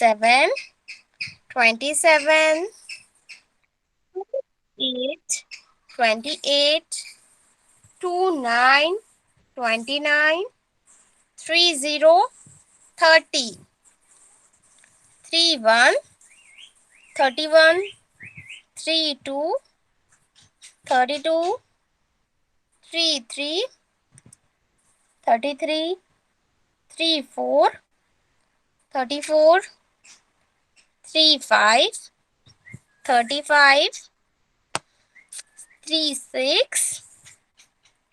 7, 27, 8, 28, 29, 29, 30, 30, 31, 31, 32, 32, 33, 33, 34, 34, 35, 35, 36,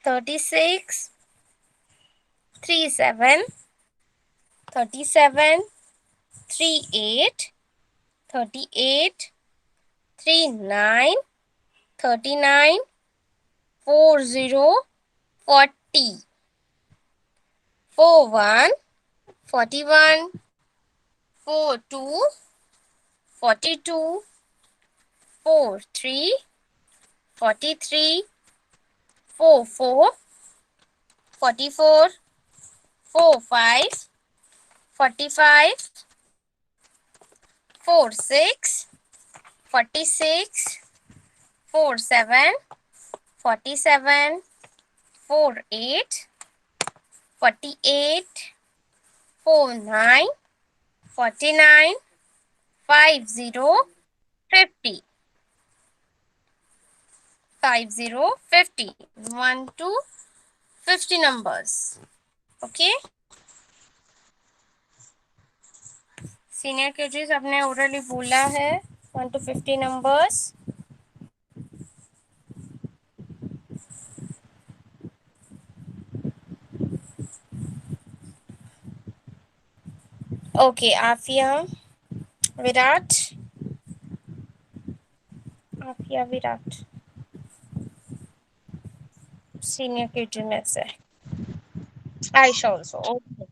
36, 37, 37, 38, 38, 39, 39, 40, 40, 41, 41, 42, 42, 43, 43, 44, 44, 45, 45, 46, 46, 47, 47, 48, 48, 49, 49, 50, 50, 50, 50, 1 to 50 numbers. Okay. Senior KGs आपने orally बोला है 1 to 50 numbers. Okay, Afia, Virat, Afia, Virat, senior KG में से. Aisha also. Okay.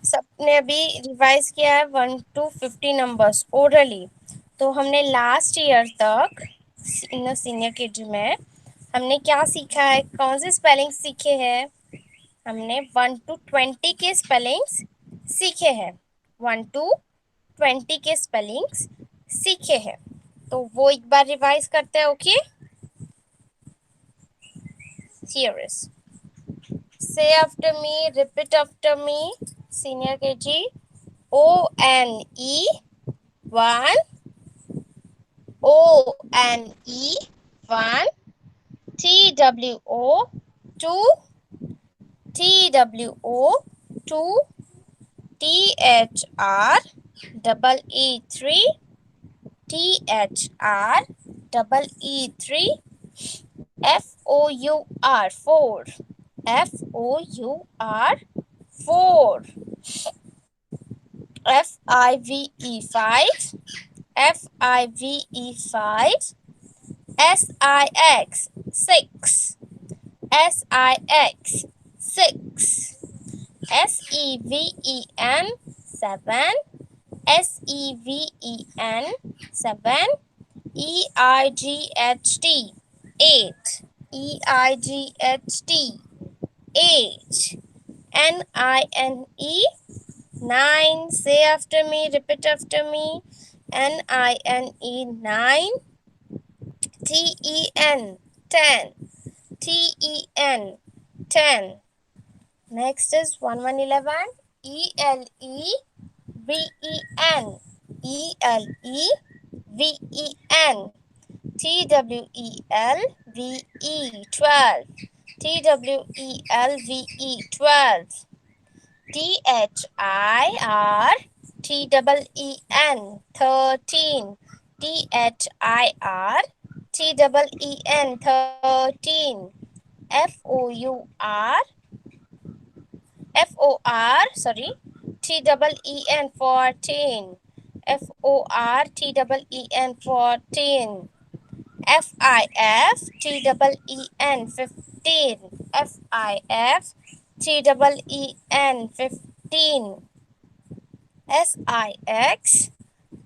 सबने अभी रिवाइज किया है 1 to 50 नंबर्स ओरली. तो हमने लास्ट ईयर तक सीनियर केजी में हमने क्या सीखा है, कौन से स्पेलिंग सीखे हैं. हमने 1 to 20 के स्पेलिंग्स सीखे हैं. 1 to 20 के स्पेलिंग्स सीखे हैं. तो वो एक बार रिवाइज करते हैं. Okay, here is. Say after me, repeat after me, senior KG. ONE 1, ONE 1, TWO 2, TWO 2, THR double E3, THR double E3, FOUR 4, FOUR 4, FIVE 5, FIVE 5, SIX 6, SIX 6, SEVEN 7, SEVEN 7, EIGHT 8, EIGHT 8, NINE 9. Say after me, repeat after me. NINE 9. TEN 10. TEN 10. Next is 1111. ELEVEN. ELEVEN. TWELVE 12. TWELVE 12. THIR TEEN 13. THIR TEEN 13. FOR sorry TEEN 14. FOR TEEN 14. FIF TEEN 15. FIF TEEN 15. SIX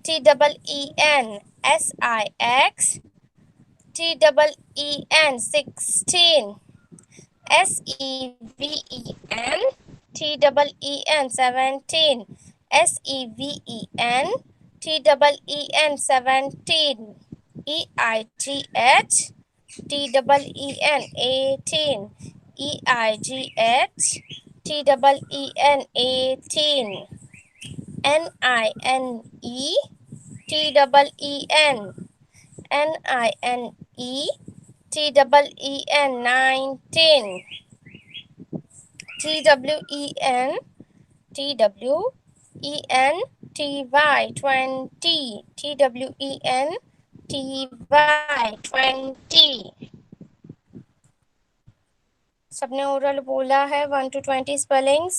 TEEN SIX T-double-E-N, 16. S-E-V-E-N, T-double-E-N, 17. S-E-V-E-N, T-double-E-N, 17. E-I-G-H, T-double-E-N, 18. E-I-G-H, T-double-E-N, 18. N-I-N-E, T-double-E-N, N-I-N-E, T-double-E-N, 19. T-W-E-N, T-W-E-N-T-Y, 20. T-W-E-N-T-Y, 20. सबने oral बोला है 1 to 20 spellings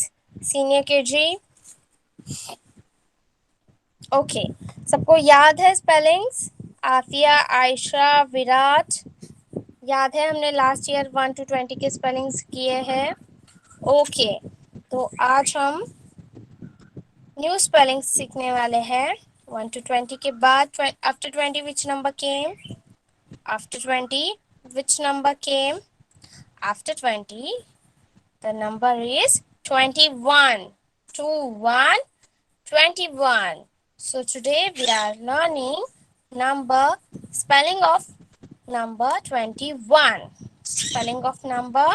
senior KG. Okay, सबको याद है spellings? Aafia, Ayesha, Virat, याद है हमने last year 1 to 20 के स्पेलिंग्स किए हैं। ओके, तो आज हम न्यू स्पेलिंग्स सीखने वाले हैं 1 to 20 के बाद। After 20 which number came? After 20 which number came? After 20 the number is 21. 21, 21. So today we are learning number spelling of number 21. Spelling of number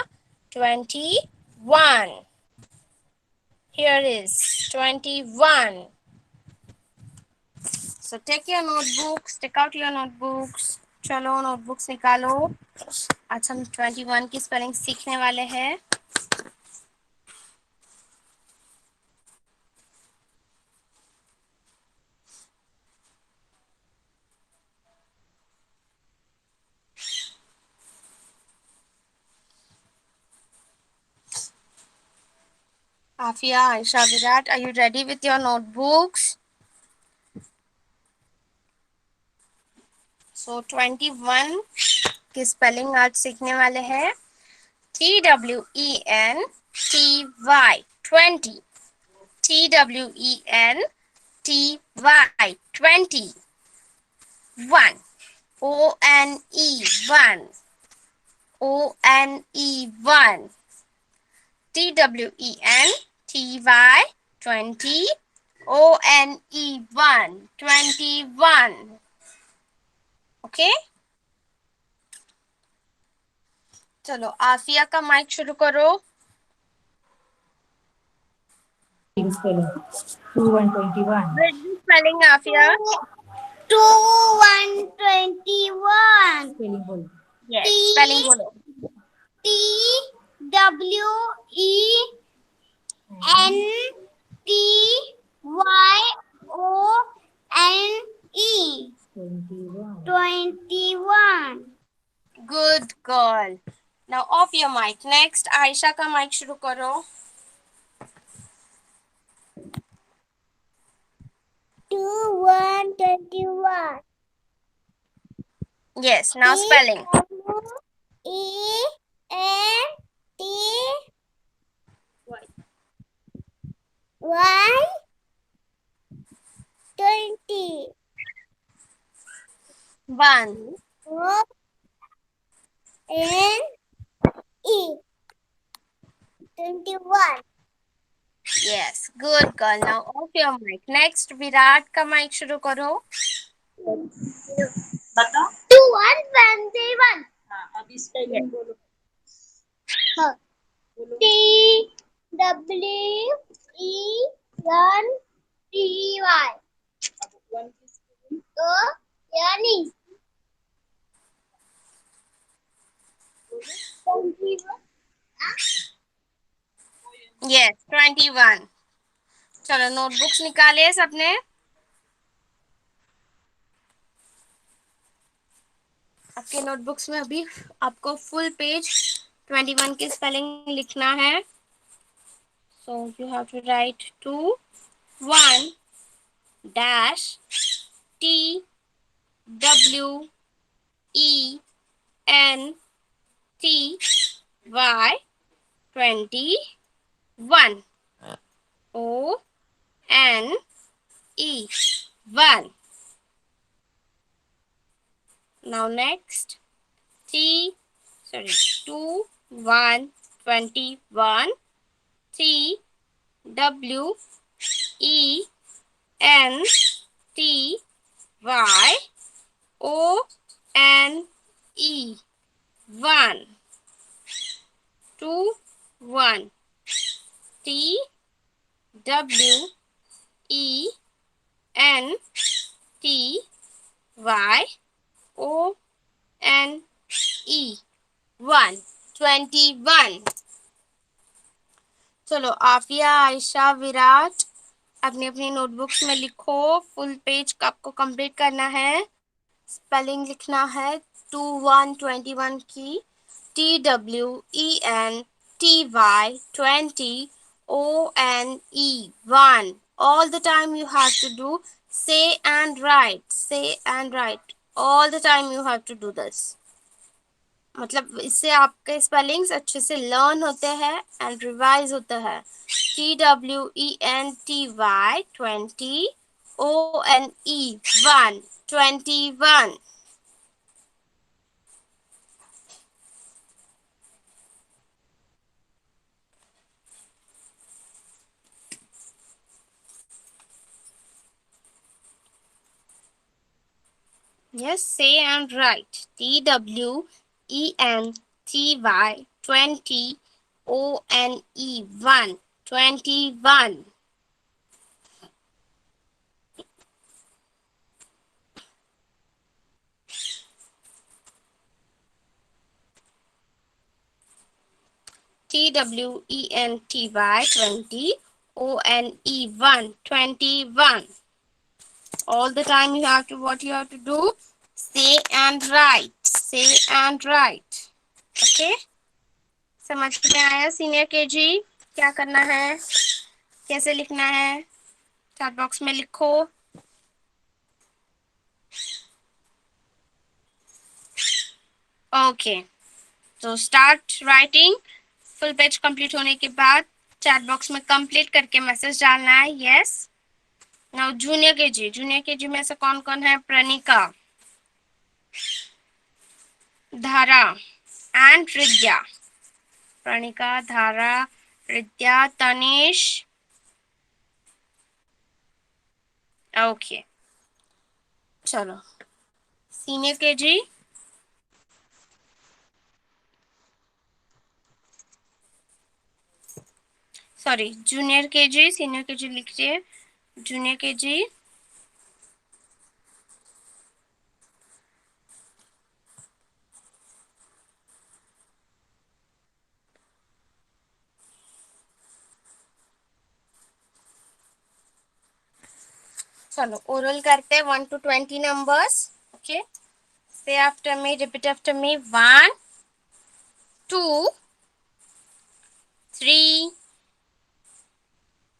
21. Here is 21. So take your notebooks, take out your notebooks. चलो notebooks निकालो। आज हम 21 की spelling सीखने वाले हैं। Afia, Aisha, Virat, are you ready with your notebooks? So 21 की spelling आज सीखने वाले हैं। T-W-E-N-T-Y, 20. T-W-E-N-T-Y, 20. 1. O-N-E, 1. O-N-E, 1. T-W-E-N-T-Y, 20. O-N-E, 1. 21. Okay, चलो आफिया का माइक शुरू करो। Spelling 2 1 21. Read the spelling, Afia. 2 1 21. Spelling बोलो. Yes, T spelling बोलो। T W E N T Y O N E. 21. 21. Good girl. Now off your mic. Next, Ayesha का mic शुरू करो। 2 1 21. Yes, now spelling. Y 20. 1. N E 21. Yes, good girl. Now off your mic. Next, Virat का mic शुरू करो। बताओ 2 1 21. हाँ, अभी spelling बोलो. T W E N T Y. One की स्पेलिंग तो यानी 21. Yes, 21. चलो नोटबुक्स निकाले सबने। आपके नोटबुक्स में अभी आपको फुल पेज 21 की स्पेलिंग लिखना है। So you have to write 2 1 dash T W E N T Y 21. O N E 1. Now next T, sorry, 2, 1, 21. T, W, E, N, T, Y, O, N, E, 1, 2, 1. T, W, E, N, T, Y, O, N, E, 1, 21. चलो आफिया, आयशा, विराट अपनी अपनी notebooks में लिखो। Full page आपको complete करना है। Spelling लिखना है 2121 की। TWENTY20ONE 1. All the time you have to do say and write. Say and write. All the time you have to do this. मतलब इससे आपके स्पेलिंग्स अच्छे से लर्न होते हैं एंड रिवाइज होता है। TWENTY20ONE 21. Yes, say and write. TWENTY20ONE 21. TWENTY20ONE 21. All the time you have to, what you have to do, say and write. Say and write. Okay? समझ में आया सीनियर केजी? क्या करना है, कैसे लिखना है, चैट बॉक्स में लिखो। ओके, तो start writing. Full page complete होने के बाद चैट बॉक्स में कंप्लीट करके मैसेज डालना है। Yes. Now junior KG. Junior KG में से कौन कौन है? प्रणिका, धारा एंड रिद्या। प्रणिका, धारा, रिद्या, तनिष। ओके, चलो senior KG. Sorry, junior KG. Senior KG लिखिए। Junior KG. चलो ओरल करते हैं 1 to 20 numbers. Okay, say after me, repeat after me. 1, 2, 3,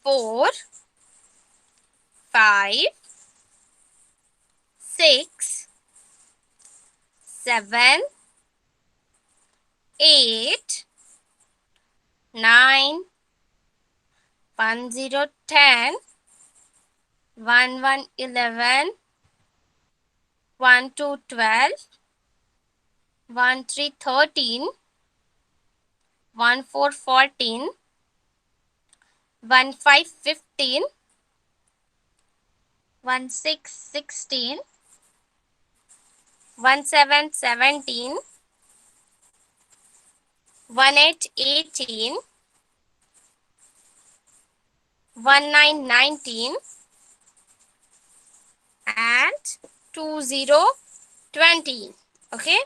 4, 5, 6, 7, 8, 9, 1, 0, 10, 1, 1, 11, 1, 2, 12, 1, 3, 13, 1, 4, 14, 1, 5, 15, 1, 6, 16, 1, 7, 17, 1, 8, 18, 1, 9, 19, and 2, 0, 20. Okay.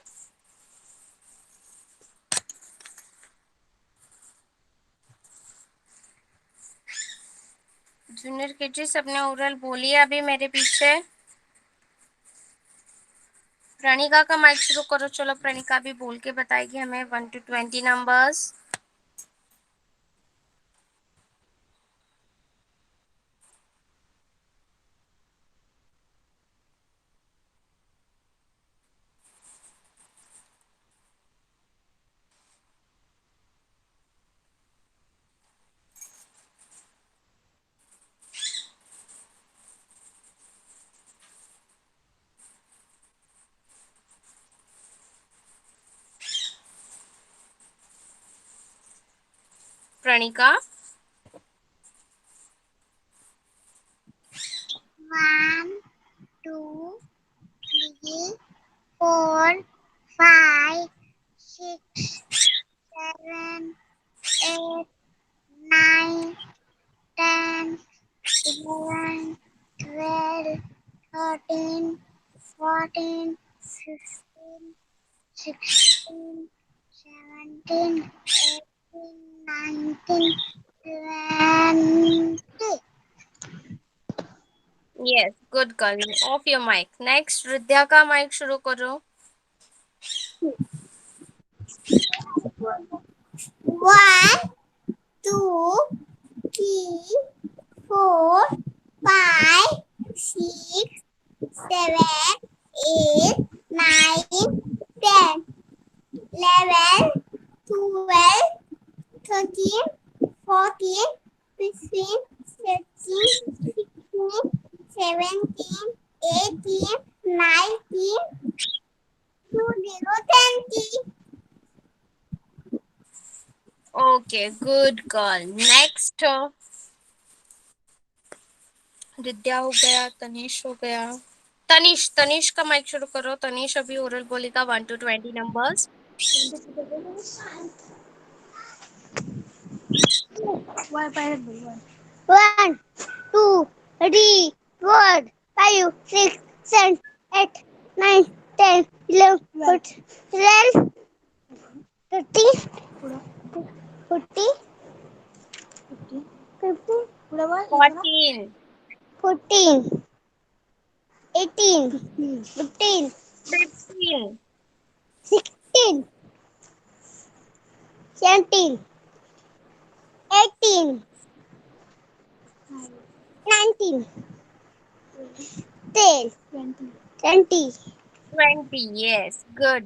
Junior KG सबने ओरल बोली अभी मेरे पीछे। प्रणिका का माइक शुरू करो। चलो प्रणिका भी बोल के बताएगी हमें 1 to 20 numbers. प्रणिका। 1, 2, 3, 4, 5, 6, 7, 8, 9, 10, 11, 12, 13, 14, 15, 16, 17, 18, 19, 20. Yes, good girl. Off your mic. Next Vidya का माइक शुरू करो। 1, 2, 3, 4, 5, 6, 7, 8, 9, 10, 11, 12, 13, 14, 15, 16, 16, 17, 18, 19, 20, 20. Okay, good girl. नेक्स्ट विद्या हो गया, तनिष हो गया। तनिष, तनिष का माइक शुरू करो। तनिष अभी ओरल बोलेगा 1 to 20 numbers. One, two, three, four, five, six, seven, 8, 9, 10, 11, 12, 13, 14, 15, 14, 14, 18, 15, 15, 16, 17, 18, 19, 10, 20. 20। Yes, good.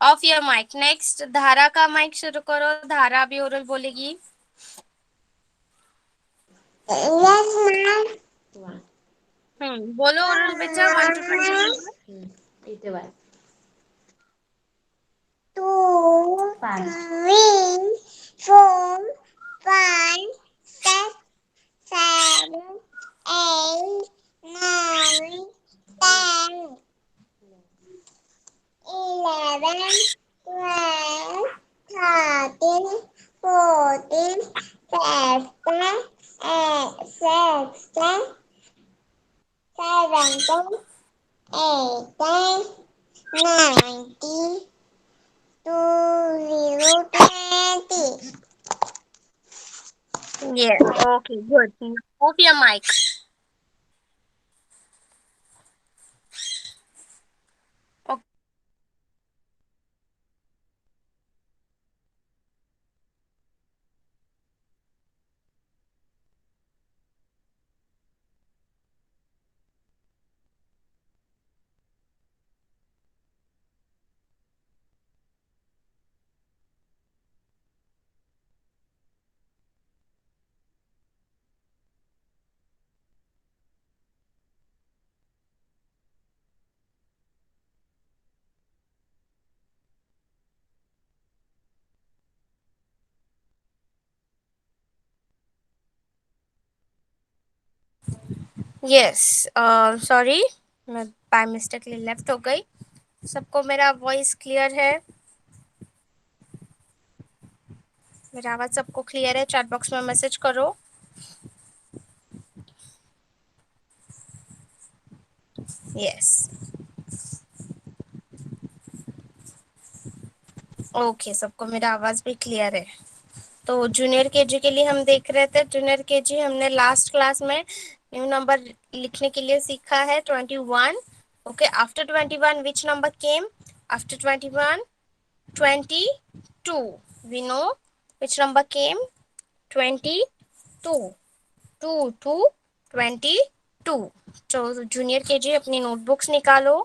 Off your mic. Next Dhara का माइक शुरू करो। धारा अभी ओरल बोलेगी। Yes, ma'am. बोलो ओरल बेटा, 1 to 20 नंबर। इथे bye. Two, 5. three, four, five, six, seven, eight, nine, 10, 11, 12, 13, 14, 15, 16, 17, 18, 19, 20. Yes, okay, good. Off your mic. Yes, sorry, मैं बाय मिस्टेकली लेफ्ट हो गई। सबको मेरा वॉइस क्लियर है? मेरा आवाज सबको क्लियर है? चैट बॉक्स में मैसेज करो। यस, ओके, सबको मेरा आवाज भी क्लियर है। तो जूनियर केजी के लिए हम देख रहे थे। जूनियर केजी हमने लास्ट क्लास में न्यू नंबर लिखने के लिए सीखा है 21। Okay, after 21 which number came? After 21, 22। We know which number came? 22। 2 to 22। तो जूनियर केजी अपनी नोटबुक्स निकालो।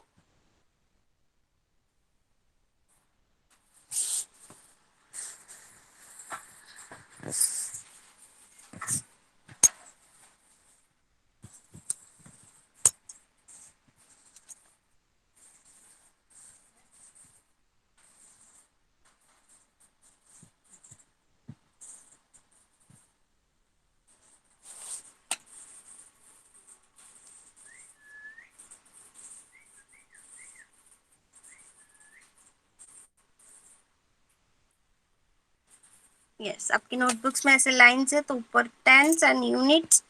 यस, आपकी नोटबुक्स में ऐसे लाइन्स है तो ऊपर टेंस एंड यूनिट्स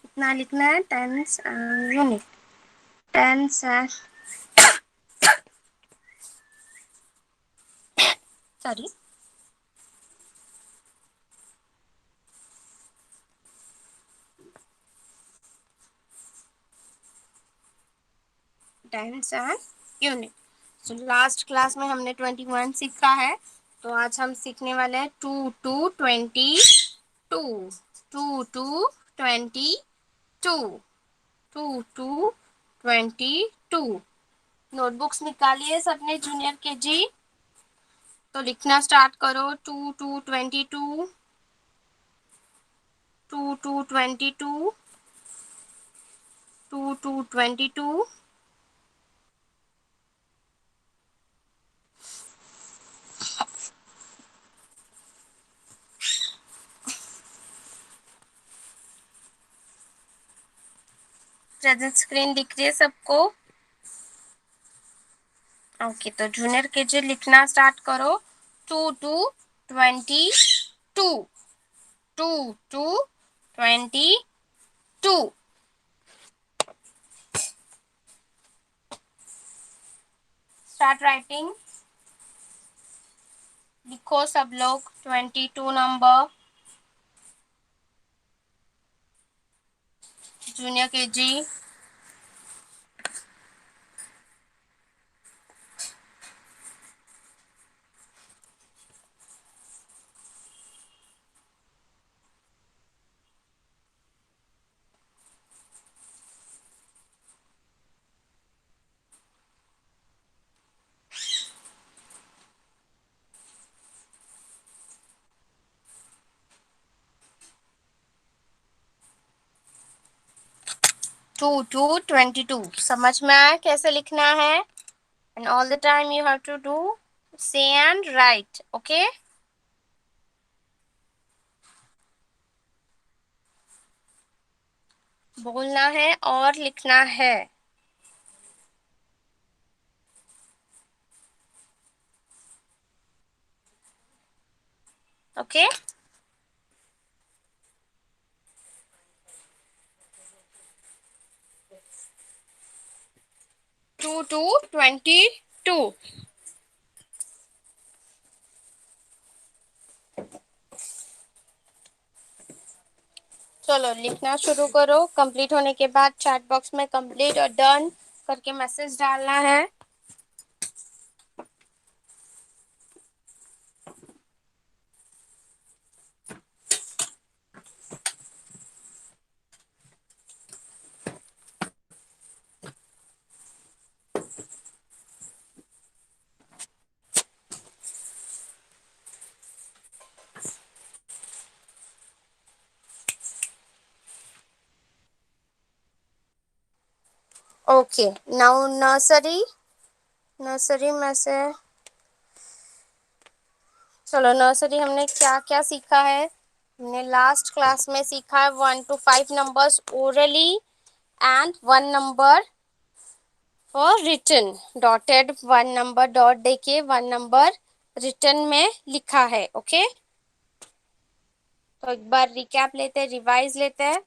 इतना लिखना है, tens and unit, tens and sorry tens and unit. तो लास्ट क्लास में हमने 21 सीखा है, तो आज हम सीखने वाले हैं 2 to 22, 2 to 22, 2 to 22। नोटबुक्स निकालिए सबने जूनियर के जी, तो लिखना स्टार्ट करो। 2 to 22, 2 to 22, 2 to 22। Present screen दिख रही है सबको? ओके, तो जूनियर के जी लिखना स्टार्ट करो। 2 to 22, 2 to 22। स्टार्ट राइटिंग, लिखो सब लोग 22 नंबर। जूनियर के जी, 2 to 22। समझ में आया कैसे लिखना है? And all the time you have to do say and write, okay? बोलना है और लिखना है, ओके? 2 to 22। चलो लिखना शुरू करो। कंप्लीट होने के बाद चैट बॉक्स में कंप्लीट और डन करके मैसेज डालना है। ओके, नाउ नर्सरी, नर्सरी में से चलो नर्सरी हमने क्या क्या सीखा है? हमने लास्ट क्लास में सीखा है 1 to 5 numbers orally and 1 number for written. Dotted 1 number dot देके 1 नंबर रिटन में लिखा है, ओके? तो एक बार रिकैप लेते हैं, रिवाइज लेते हैं।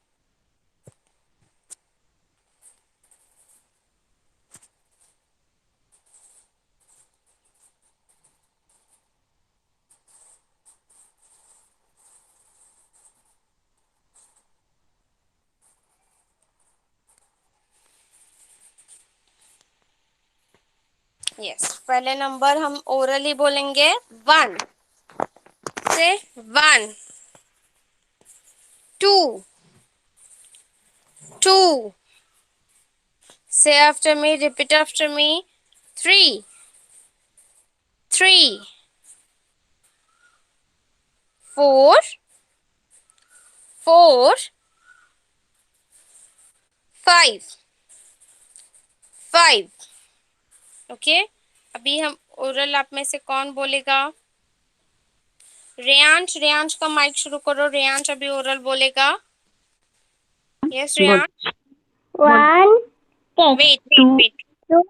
यस, पहले नंबर हम ओरली बोलेंगे 1 से 1, 2, 2, say after me, repeat after me, 3, 3, 4, 4, 5, 5, okay? अभी हम ओरल आप में से कौन बोलेगा? रेयांश, रेयांश का माइक शुरू करो। रेयांश अभी ओरल बोलेगा। Yes Reyansh. 1 wait wait 2 wait, 2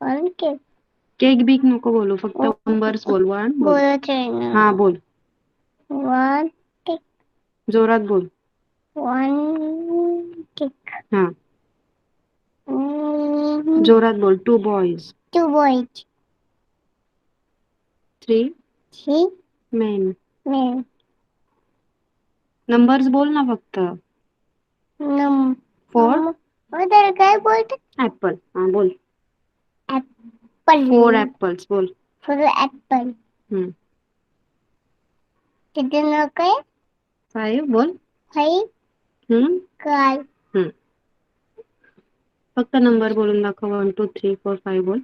1 केक बीक नको बोलू, फक्त नंबर्स बोल. 1 बोल. बोलत आहे ना. हा बोल, 1 जोरात बोल. 1 tick. हा जोरात बोल. 2 boys. 2 boys. 3 3 men. men. Numbers बोल ना फक्त. 4 मदर काय बोलते? ऍपल. हा बोल. ऍपल. 4 apples बोल. For apple. किती नक आहे? 5 बोल. 5 काय? फक्त नंबर बोलून दाखव. 1 2 3 4 5 बोल.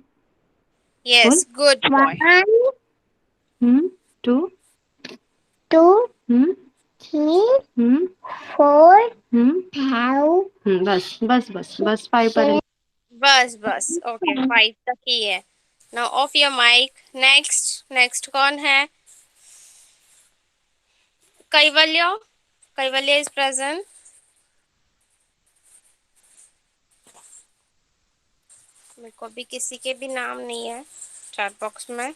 Yes, good boy. 1 2 2 हम्म 3 4 हम्म 5 बस बस बस बस 5 पर्यंत. बस okay, 5 तक ही है. Now off your mic. Next कौन है? कैवल्य is present. मेरे को भी किसी के भी नाम नहीं है चैट बॉक्स में.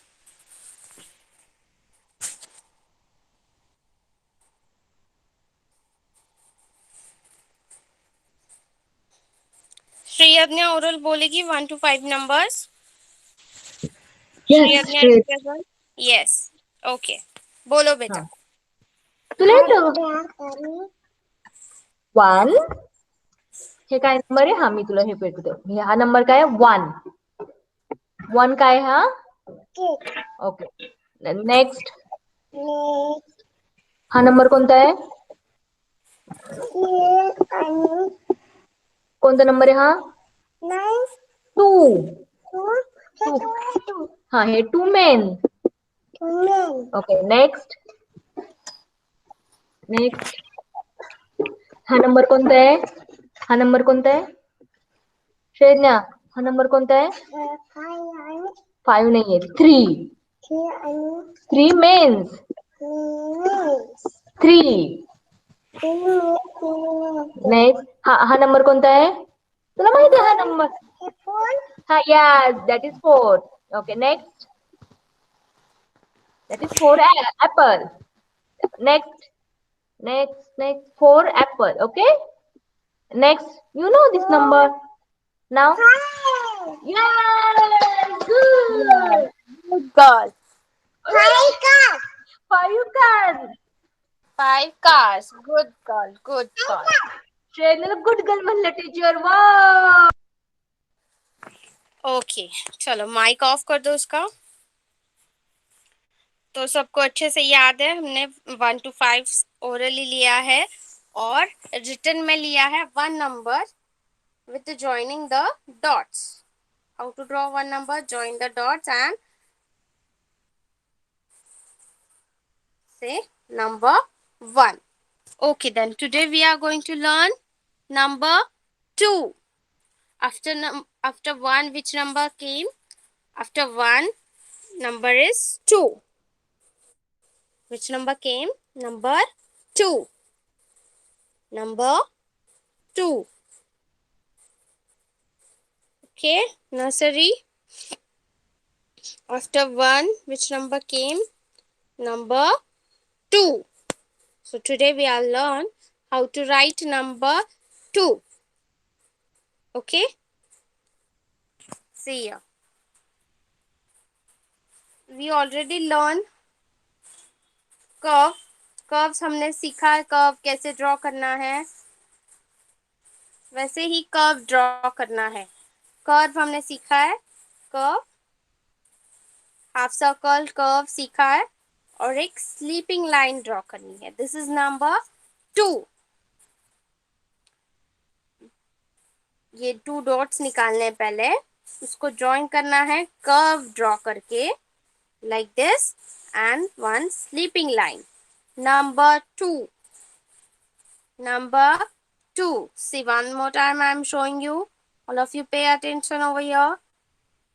श्री अज्ञा ओरल बोलेगी 1 to 5 numbers. Shri Yes, अज्ञा is straight. present. Yes. Okay. बोलो बेटा. हाँ. तुला येतं? 1 हे काय नंबर आहे? हा मी तुला हे भेटते. हा नंबर काय आहे? 1 काय हा? ओके. नेक्स्ट हा नंबर कोणता आहे? कोणता नंबर आहे हा? 2. हा हे 2 मेन. ओके. नेक्स्ट हा नंबर कोणता आहे? हा नंबर कोणता आहे? श्रेया हा नंबर कोणता आहे? 5 नाहीये. 3 मेन्स. 3 नेक्स्ट हा नंबर कोणता आहे? तुला माहिती आहे हा नंबर? हा या that is 4. Okay. Next that is 4 apple. Next 4 apple. Okay. Next, you know this number now. Yes, good. Good girl. 5 cars. 5 cars. Good girl. Good girl. श्रेयाला गुड गर्ल म्हणलं टीचर. वाह. ओके चलो mike off कर दो उसका. तो सबको अच्छे से याद है हमने 1 to 5 ओरली लिया है और रिटर्न में लिया है 1 number with joining the dots. How to draw 1 number? Join the dots and say number 1. Okay, then today we are going to learn number 2. After 1, which number came? After 1, number is 2. Which number came? Number 2. Number 2. Okay, nursery. After 1, which number came? Number 2. So today we are learn how to write number 2. Okay? See here. We already learned curve. Curves हमने सीखा है curve कैसे draw करना है. वैसे ही curve draw करना है. Curve हमने सीखा है. कर्व, हाफ सर्कल, कर्व सीखा है और एक स्लीपिंग लाइन ड्रॉ करनी है. This is number 2. ये 2 डॉट्स निकालने पहले उसको ज्वाइन करना है कर्व ड्रॉ करके like this and one sleeping line. Number 2. Number 2. See, one more time I am showing you. All of you pay attention over here.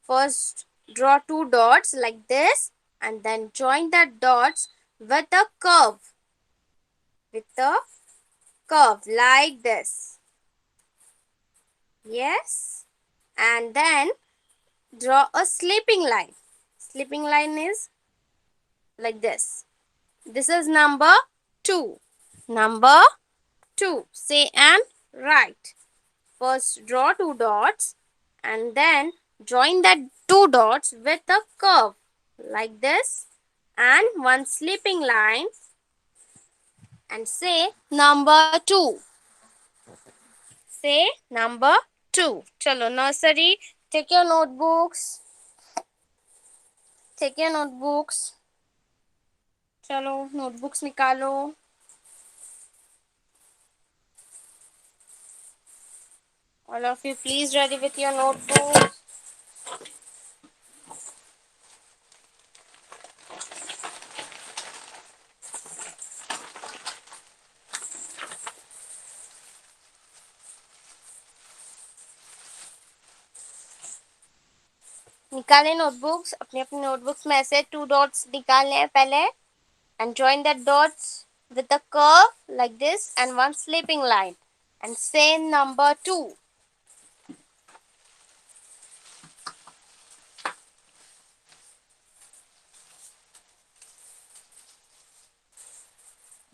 First draw 2 dots like this and then join the dots with a curve. With a curve like this. Yes. And then draw a sleeping line. Sleeping line is like this. This is number 2. Number 2. Say and write. First draw 2 dots and then join that 2 dots with a curve like this and one sleeping line and say number 2. Say number 2. Chalo nursery, take your notebooks. Take your notebooks. चलो notebooks निकालो. All of you please ready with your notebooks. निकालें notebooks. अपनी अपनी notebooks में ऐसे 2 dots निकालने हैं पहले and join that dots with a curve like this and one sleeping line and say number 2.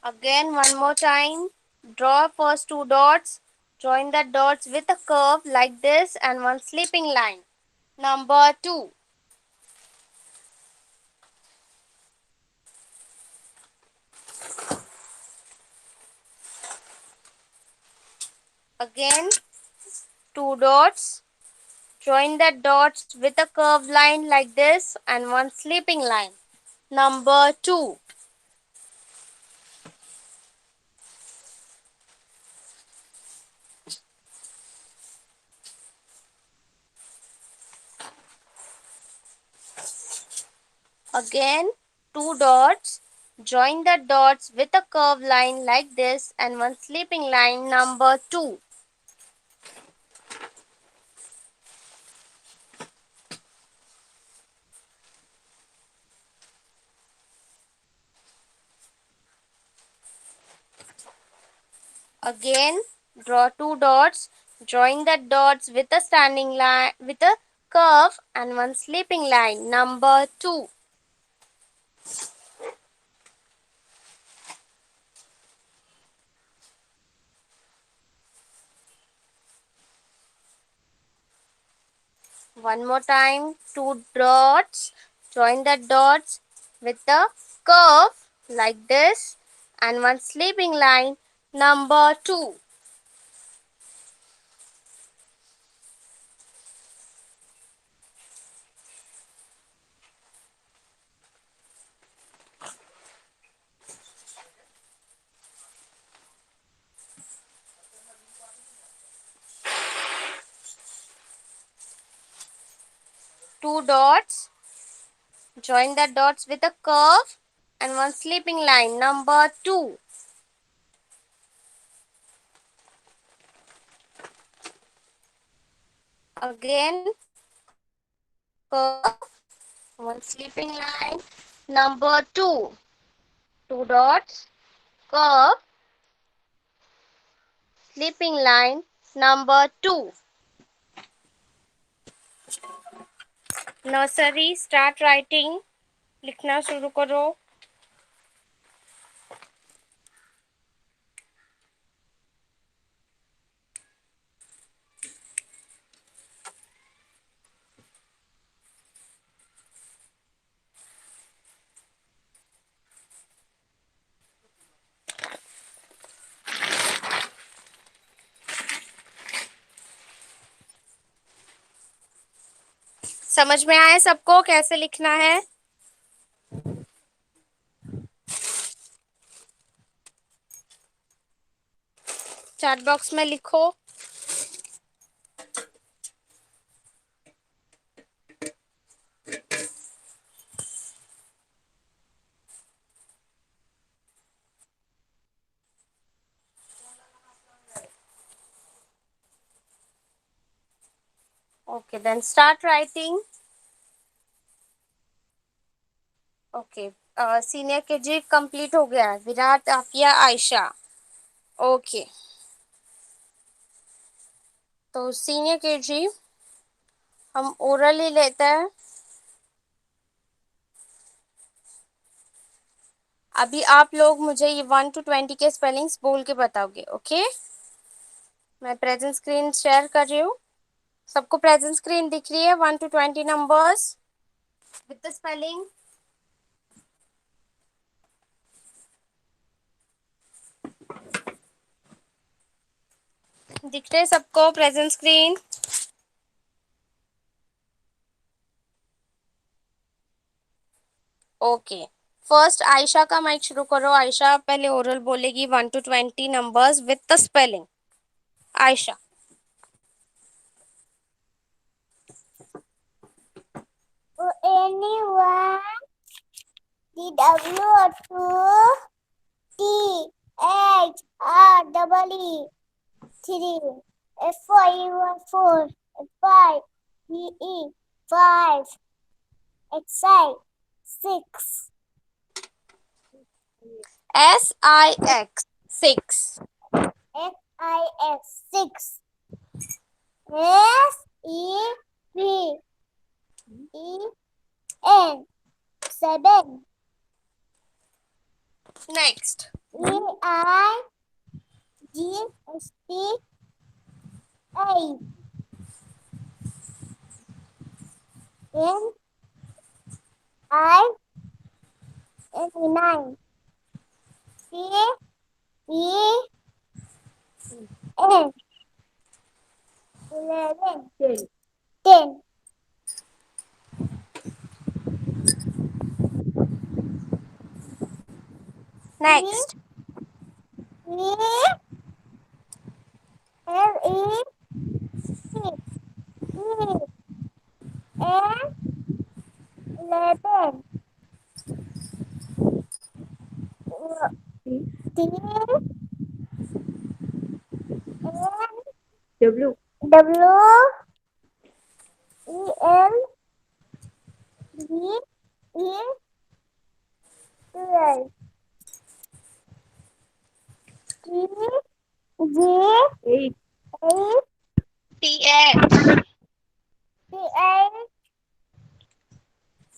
Again one more time. Draw first 2 dots. Join the dots with a curve like this and one sleeping line. Number 2. Again 2 dots. Join the dots with a curved line like this and one sleeping line. Number 2. Again 2 dots. Join the dots with a curved line like this and one sleeping line. Number 2. Again draw 2 dots. Join the dots with a standing line with a curve and one sleeping line. Number 2. One more time, 2 dots. Join the dots with a curve like this and one sleeping line. Number 2. Two dots. Join the dots with a curve and one sleeping line. Number 2. Again, curve, one sleeping line. Number 2. 2 dots, curve, sleeping line. Number 2. Nursery, start writing. लिखना शुरू करो. समझ में आया सबको कैसे लिखना है? चैट बॉक्स में लिखो. Okay, then start writing. Okay, senior KG complete हो गया है. विराट, आफिया, आयशा. ओके, तो सीनियर केजी हम ओरल ही लेते हैं। अभी आप लोग मुझे ये 1 to 20 के स्पेलिंग्स बोल के बताओगे, ओके? मैं प्रेजेंट स्क्रीन शेयर कर रही हूँ। सबको प्रेजेंट स्क्रीन दिख रही है? 1 to 20 numbers with the spelling. दिख रहे सबको present screen? Okay, first Ayesha का माइक शुरू करो। आयशा पहले ओरल बोलेगी 1 to 20 numbers with the spelling. Ayesha. Anyone, the W2THREE 3 F4 5 VE 5 XI 6 SIX 6 FIS 6 SEVEN 7 next. EIGST 8 NINE TEN 11 10 next. Eleven. W. Twelve. G 8. H TH T H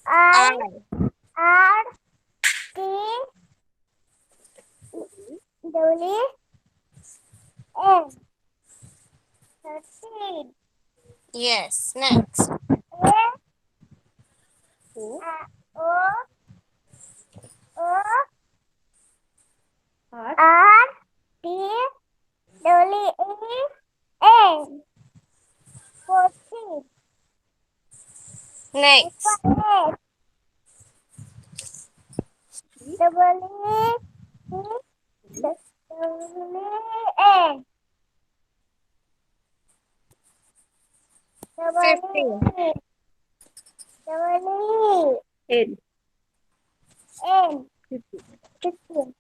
I I R T W N 13 yes, next। A O O R T W E N 14 next। W N 15 N. N 15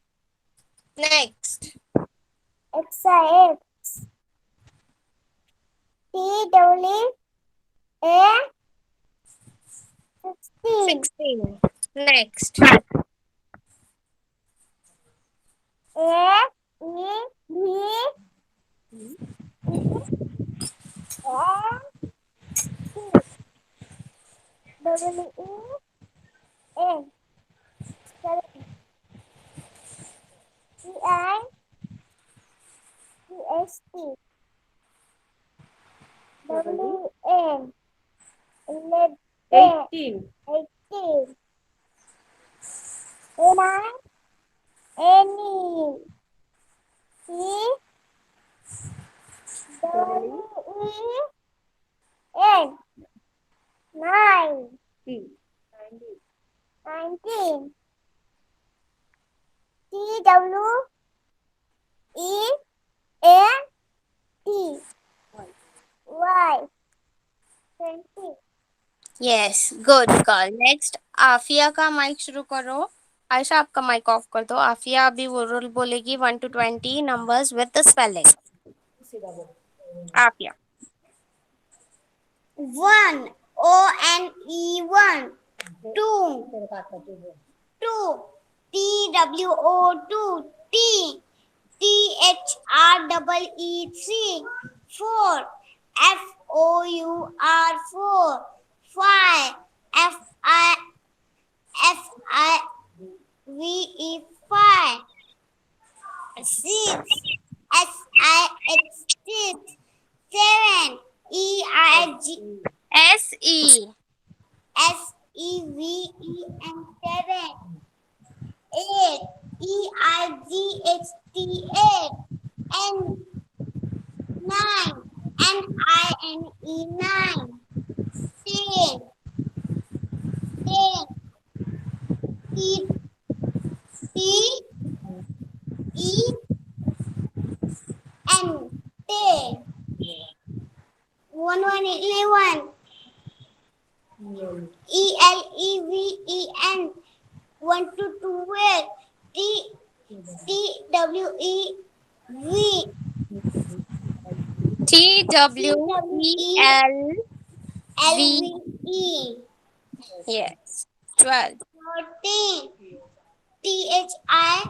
next। X I X T W A 16 16 next। A E B N T W E N 7 T I G S T W N 11 18. 18 N I N E T W E N 9 T. 19 T W E N T Y 20 yes, good girl। next Aafiya का mic शुरू करो। आयशा आपका mic off कर दो। आफिया अभी वो rule बोलेगी 1 to 20 numbers with the spelling. Aafiya. 1 ONE 1 2 TWO 2 THREE 3 4 four. Five. F-I-V-E, five. Six. S-I-X, six. Seven. E-I-G, SE. S-E-V-E-N, seven. Eight. E-I-G-H-T, eight. N, nine. N-I-N-E, nine. Ten. Ten. T, T, E, N, ten. 11. E-L-E-V-E-N, 1 to 12. T-W-E-V, TWELV. L-V-E. Yes. 12. 13. T-H-I-I,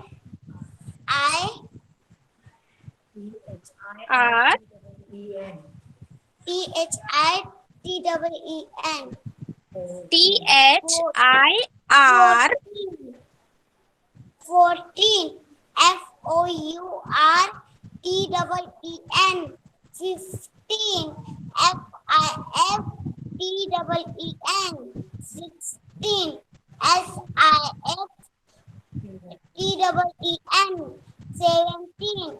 R. T-H-I-T-W-E-N. THIR. 14. F-O-U-R-T-E-E-N. 15. F-I-F-T-E-E-N. 16. S-I-F-T-E-E-N. 17.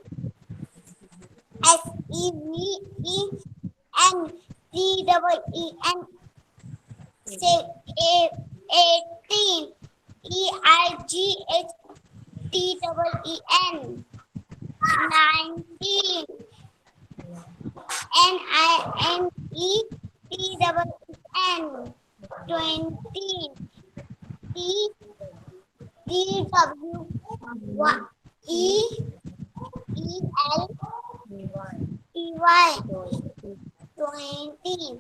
S-E-V-E-N. T-E-E-N. 18. E-I-G-H-T-E-E-N. 19. N-I-N-E-T-E-E-N. 20. T-W-E-E-L-T-Y. 20.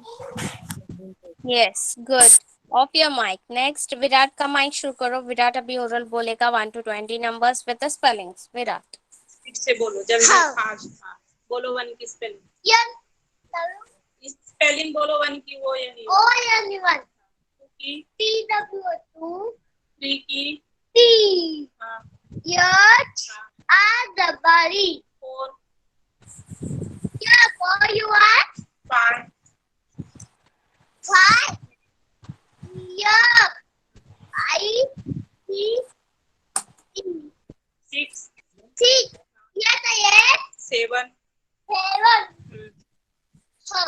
Yes, good. Off your mic. Next, Virat का mic शुरू करो. विराट अभी oral बोलेगा 1 to 20 numbers with the spellings. Virat. से बोलो जल्दी हाँ. Fast. बोलो 1 की स्पेलिंग. Yan. स्पेलिंग बोलो 1 की. वो यानी O-N-1. 2 की. T-W-2. 3 की. T. हाँ. H-R-E. 4. Yeah, for you are 5. 5. Yeah. I-C-E. 6. 6. Yes, I am. 7. 7. So,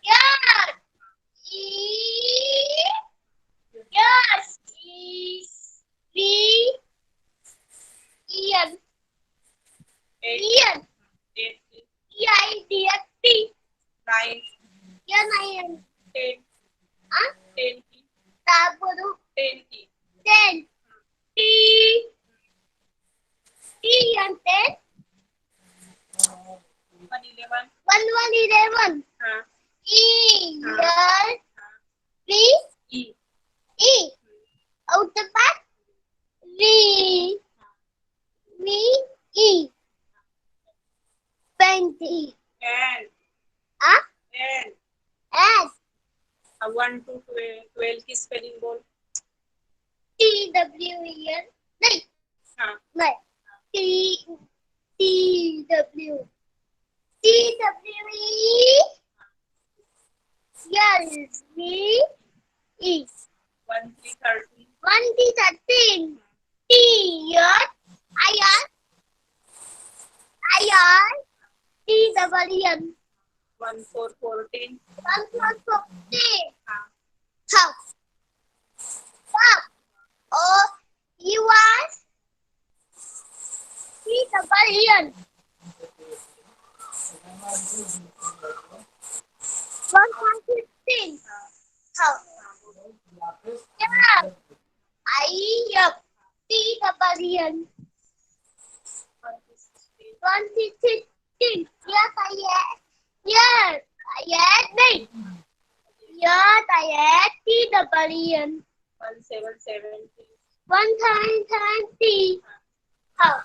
yes. Yes. E-V-E-N. 8. Ian. 8. E-I-D-S-T. 9. Yan, I am. 10. Huh? 10 की. Tapos, 10 की. 10. T. T and 10. 11. 11. हाँ. E. Yan. V. E. E. Out the back. V. V. E. 20. N. Huh? N. S. 1 to 12 की spelling बोल. T-W-E-N. नहीं. हाँ. नहीं. T-W. T-W-E. L-V-E. 1 3 13. 1-13. T-I-R. I-R. T-W-E-N. 1 4 14. 1+14. हाँ. How? Stop. O-U-R. T-W-E-N. 1-15. How? Yeah. I-F. T-W-E-N. 1-16. Yes, I am. Yes, I am. नहीं. Yes, I am. T-W-E-N. 1 7 17. 1-10. How?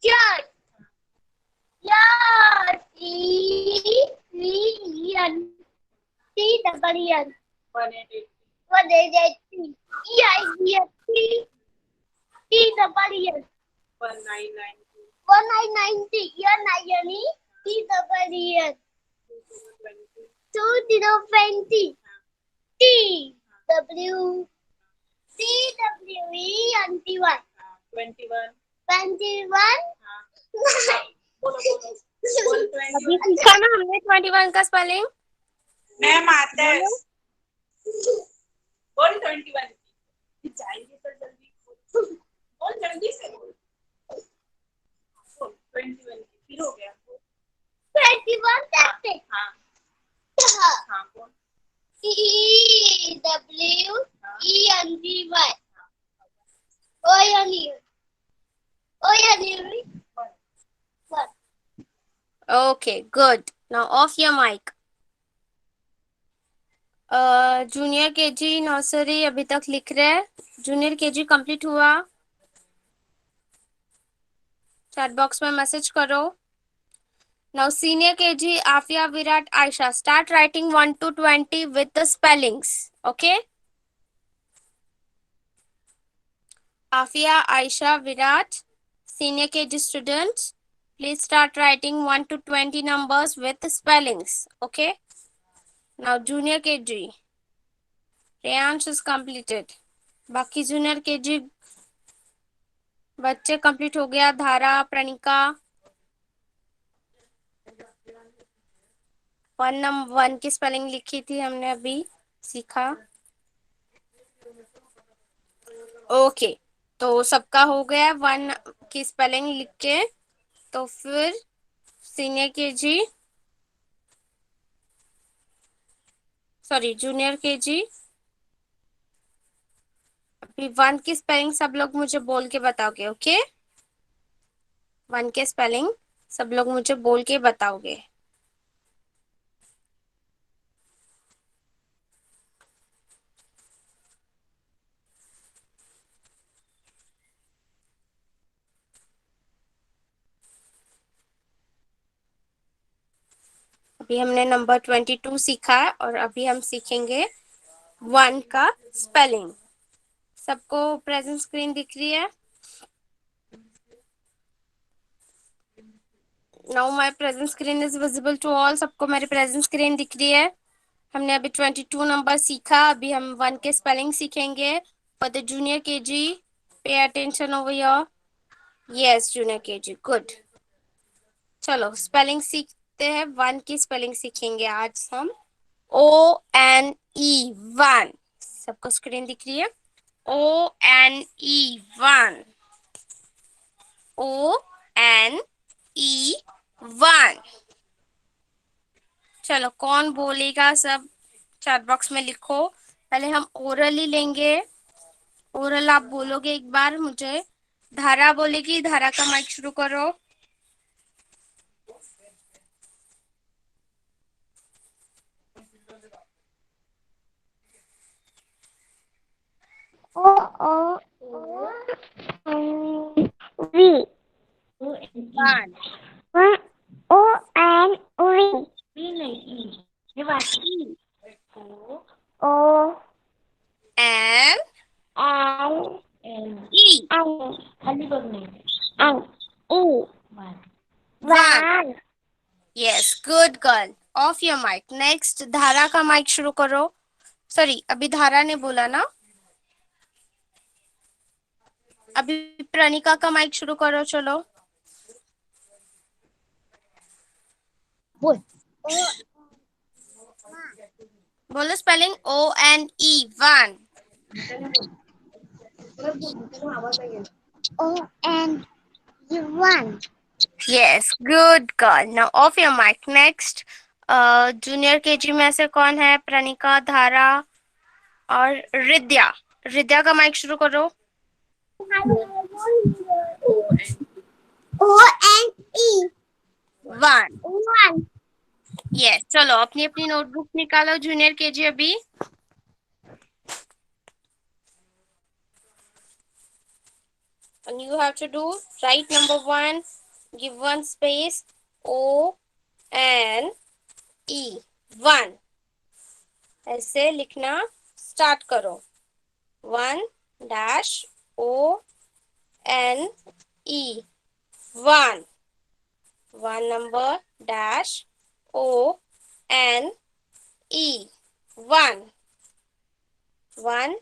Church. Yeah, T-V-E-N. T-double-E-N. 180. 180. E-I-E-N. T-double-E-N. 1990. 1990. E-N-I-N-E. T-double-E-N. 2020. 2020. T-W. T-W-E-N-T-Y. 21. 21. बोलो बोलो बोल अभी 21. सीखा ना हमने 21 का स्पेलिंग। मैम आता है। बोल 21. जाएंगे तो जल्दी बोल जल्दी से बोल 21 फिर हो गया 21 सकते। हाँ हाँ बोल T-W-E-N-T-Y. O-N-E. O-N-E. What? Okay, good. Now off your mic. Junior KG nursery अभी तक लिख रहे हैं। जूनियर केजी कंप्लीट हुआ? चैट बॉक्स में मैसेज करो। Now senior KG, Afia, Virat, Aisha, start writing 1 to 20 with the spellings. Okay? Afia, Aisha, Virat, senior KG students, please start writing 1 to 20 numbers with the spellings. Okay? Now junior KG, Reyansh is completed. बाकी junior KG बच्चे complete हो गया। धारा, प्रणिका, 1 की spelling लिखी थी हमने, अभी सीखा। ओके, तो सबका हो गया 1 की स्पेलिंग लिख के। तो फिर senior KG, sorry junior KG, अभी 1 की स्पेलिंग सब लोग मुझे बोल के बताओगे। ओके, 1 के स्पेलिंग सब लोग मुझे बोल के बताओगे। अभी हमने नंबर 22 सीखा है और अभी हम सीखेंगे 1 का स्पेलिंग। सबको प्रेजेंट स्क्रीन दिख रही है? Now my present screen is visible to all. सबको मेरी प्रेजेंट स्क्रीन दिख रही है? हमने अभी 22 नंबर सीखा। अभी हम 1 के स्पेलिंग सीखेंगे। For the junior KG, pay attention over here. Yes junior KG, good. चलो स्पेलिंग सीखते हैं। 1 की स्पेलिंग सीखेंगे आज हम। O-N-E 1। सबको स्क्रीन दिख रही है? O-N-E 1। O-N-E 1। चलो कौन बोलेगा? सब चैट बॉक्स में लिखो। पहले हम ओरली लेंगे। ओरल आप बोलोगे एक बार मुझे। धारा बोलेगी। धारा का माइक शुरू करो। O-O-V. 1 O-N-V. O-N-E O-N-N-E. 1। Yes good girl. Off your mic. Next Dhara का माइक शुरू करो। सॉरी अभी धारा ने बोला ना। अभी प्रणिका का माइक शुरू करो। चलो बोल। बोलो spelling. O-N-E 1। O-N-E-1. Yes good girl. Now off your mic. Next junior KG में से कौन है? प्रणिका, धारा और रिद्या। रिद्या का माइक शुरू करो। O-N-E. 1। 1. यस चलो अपनी अपनी नोटबुक निकालो जूनियर केजी अभी। And you have to do write number 1, give 1 space, ONE, 1। ऐसे लिखना स्टार्ट करो। 1-ONE, 1। 1 number -ONE, 1। 1-ONE,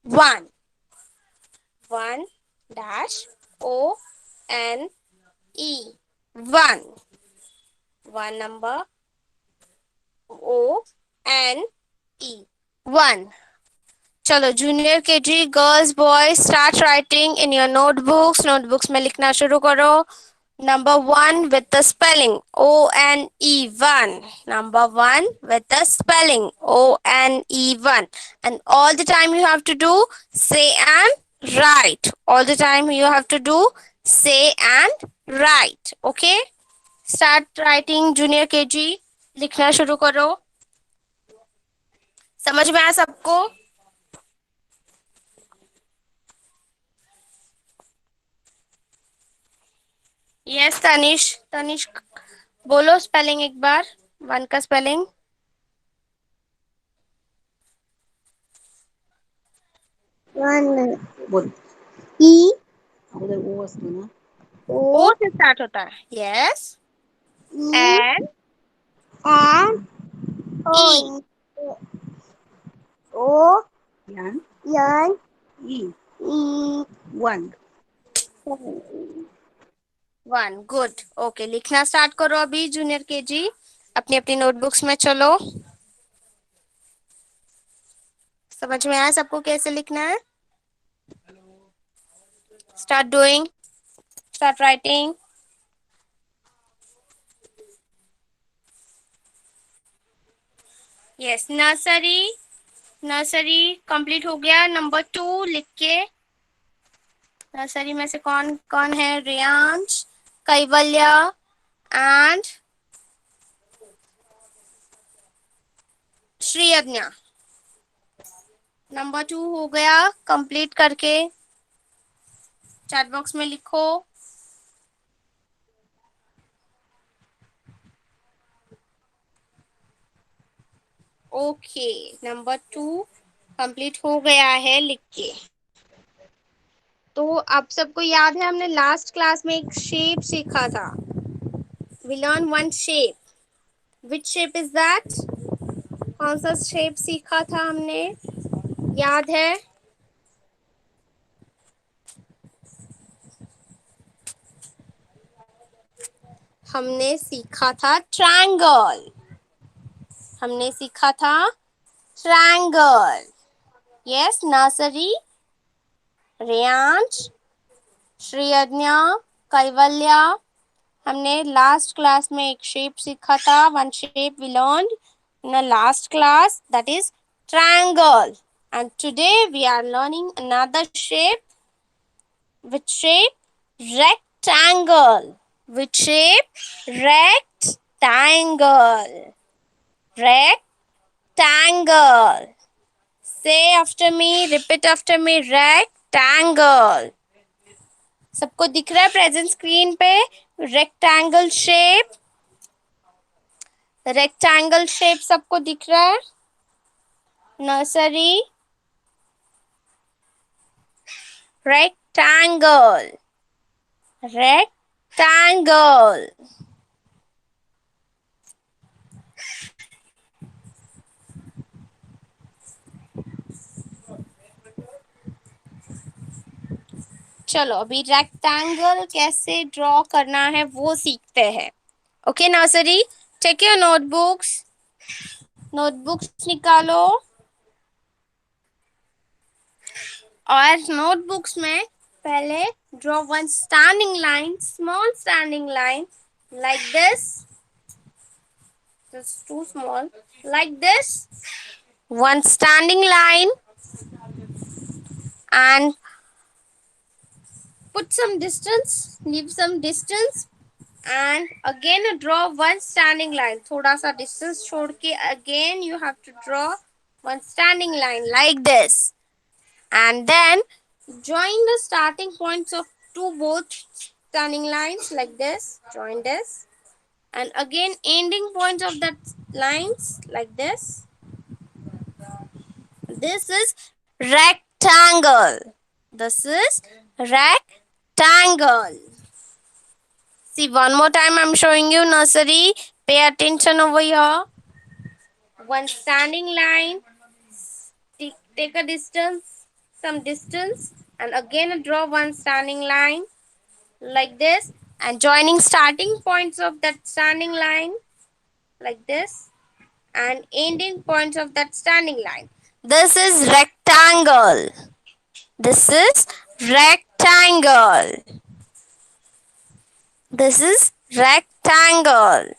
1। 1-ONE, 1। 1 number ONE, 1। चलो junior KG girls boys start writing in your notebooks. Notebooks में लिखना शुरू करो। Number 1 with the spelling ONE, 1। Number 1 with the spelling ONE, 1। And all the time you have to do say and write. All the time you have to do say and write. Okay? Start writing junior KG। लिखना शुरू करो। समझ में आया सबको? Yes Tanish, Tanish बोलो spelling एक बार, 1 का स्पेलिंग। One. बोल। E. अगोदर ओ असतो ना। ओ O. से स्टार्ट होता है। Yes. E. N N. E. O. O. यान N. E E. 1। 1, good. Okay, लिखना स्टार्ट करो अभी जूनियर केजी। अपनी अपनी नोटबुक्स में चलो। समझ में आया सबको कैसे लिखना है? Start doing, start writing. Yes, nursery, nursery complete हो गया। नंबर 2 लिख के। नर्सरी में से कौन कौन है? रियांश, कैवल्य एंड श्री अज्ञा। नंबर 2 हो गया कंप्लीट करके चैट बॉक्स में लिखो। ओके, नंबर 2 कंप्लीट हो गया है लिख के। तो आप सबको याद है हमने लास्ट क्लास में एक शेप सीखा था। We learn one shape. Which shape is that? कौन सा शेप सीखा था हमने? याद है? हमने सीखा था ट्रायंगल। हमने सीखा था triangle. Yes, nursery, Reyansh, Shri Agya, Kaivalya, हमने लास्ट क्लास में एक शेप सीखा था। One shape we learned in the last class, that is triangle. And today we are learning another shape. Which shape? Rectangle. Which shape? Rectangle. Rectangle. Say after me, repeat after me, rectangle. सबको दिख रहा है present screen पे rectangle shape? Rectangle shape सबको दिख रहा है? Nursery, rectangle, rectangle. चलो अभी रेक्टेंगल कैसे ड्रॉ करना है वो सीखते हैं। Okay nursery, take your notebooks, notebooks निकालो और नोटबुक्स में पहले draw one standing line, small standing line like this, just too small, like this, one standing line and put some distance, leave some distance and again draw one standing line, थोड़ा सा distance छोड़ के again you have to draw one standing line like this and then join the starting points of to both standing lines like this, join this, and again ending points of that lines like this. This is rectangle. This is rectangle. See, one more time I'm showing you nursery. Pay attention over here. One standing line, take a distance, some distance, and again draw one standing line like this, and joining starting points of that standing line like this, and ending points of that standing line. This is rectangle. This is rectangle. This is rectangle.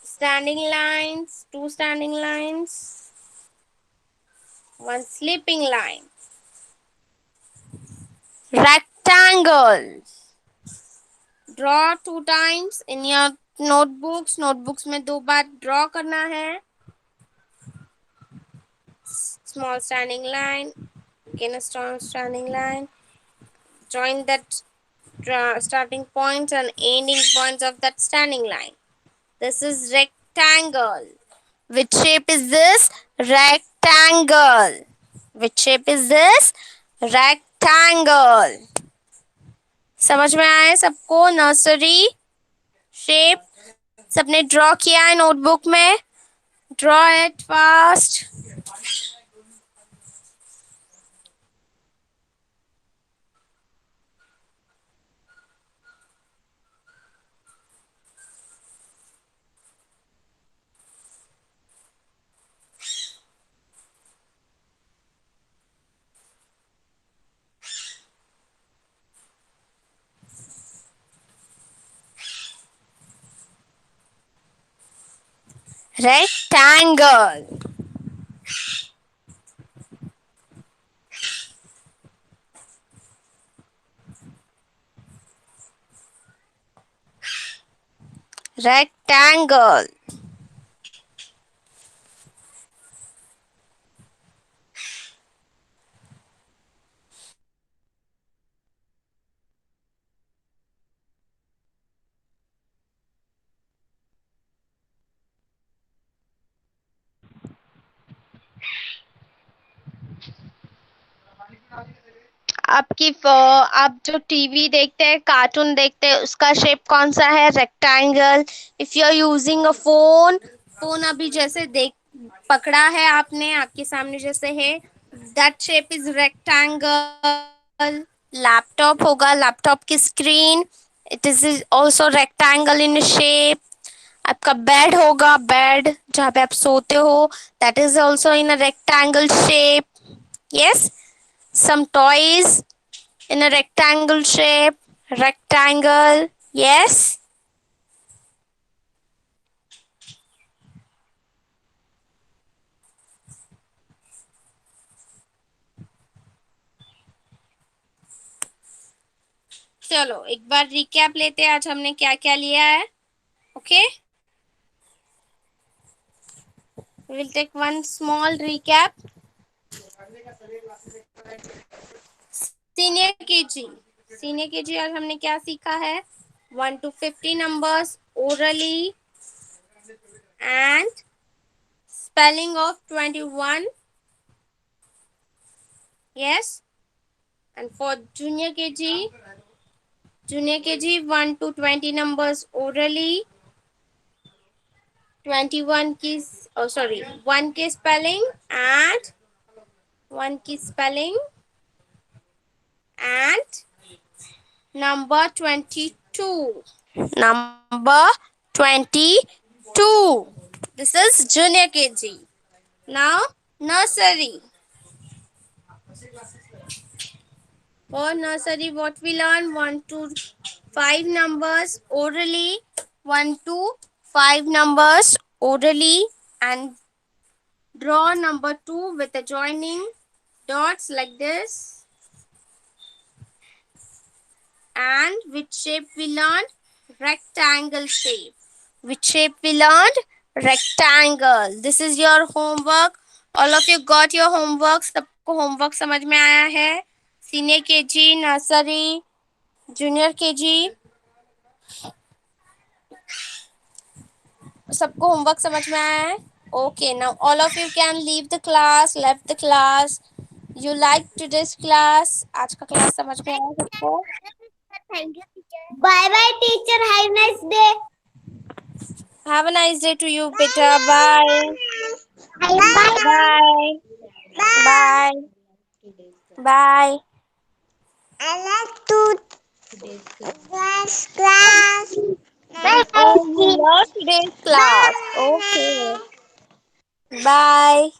Standing lines, two standing lines, one sleeping line. Rectangle. Draw two times in your notebooks. Notebooks में दो बार draw करना है. Small standing line, again a strong standing line. Join that starting points and ending points of that standing line. This is rectangle. Which shape is this? Rectangle. Which shape is this? Rectangle. समझ में आया सबको? Nursery shape सबने draw किया है notebook में? Draw it fast. Rectangle. Rectangle. आप जो टीवी देखते हैं, कार्टून देखते हैं, उसका शेप कौन सा है? Rectangle. If you are using a phone, phone अभी जैसे देख पकड़ा है आपने, आपके सामने जैसे है, that shape is rectangle. Laptop होगा, लैपटॉप की screen, it is also rectangle in shape. आपका बेड होगा, बेड जहाँ पे आप सोते हो, that is also in a rectangle shape. Yes. Some toys in a rectangle shape. Rectangle. Yes. चलो एक बार रिकैप लेते हैं आज हमने क्या क्या लिया है. Okay, we will take one small recap. Senior KG आज हमने क्या सीखा है? 1 to 50 numbers orally and spelling of 21. Yes. And for junior kg 1 to 20 numbers orally, 21 की 1 की spelling and 1 की spelling and number 22. Number 22. This is junior kg. Now nursery. For nursery, what we learn? 1 to 5 numbers orally. 1 to 5 numbers orally, and draw number 2 with the joining dots like this. And which shape we learned? Rectangle shape. Which shape we learned? Rectangle. This is your homework all of you got your homework. सबको homework समझ में आया है? Senior KG, nursery, junior KG, सबको homework समझ में आया है? Okay, now all of you can leave the class, left the class. You like today's class? आज का क्लास समझ में आया सबको? Thank you teacher. Bye bye teacher. Have nice day. Have a nice day to you बेटा. Bye bye bye bye. I like to class. Bye. Oh, you love today's class. Okay. Bye.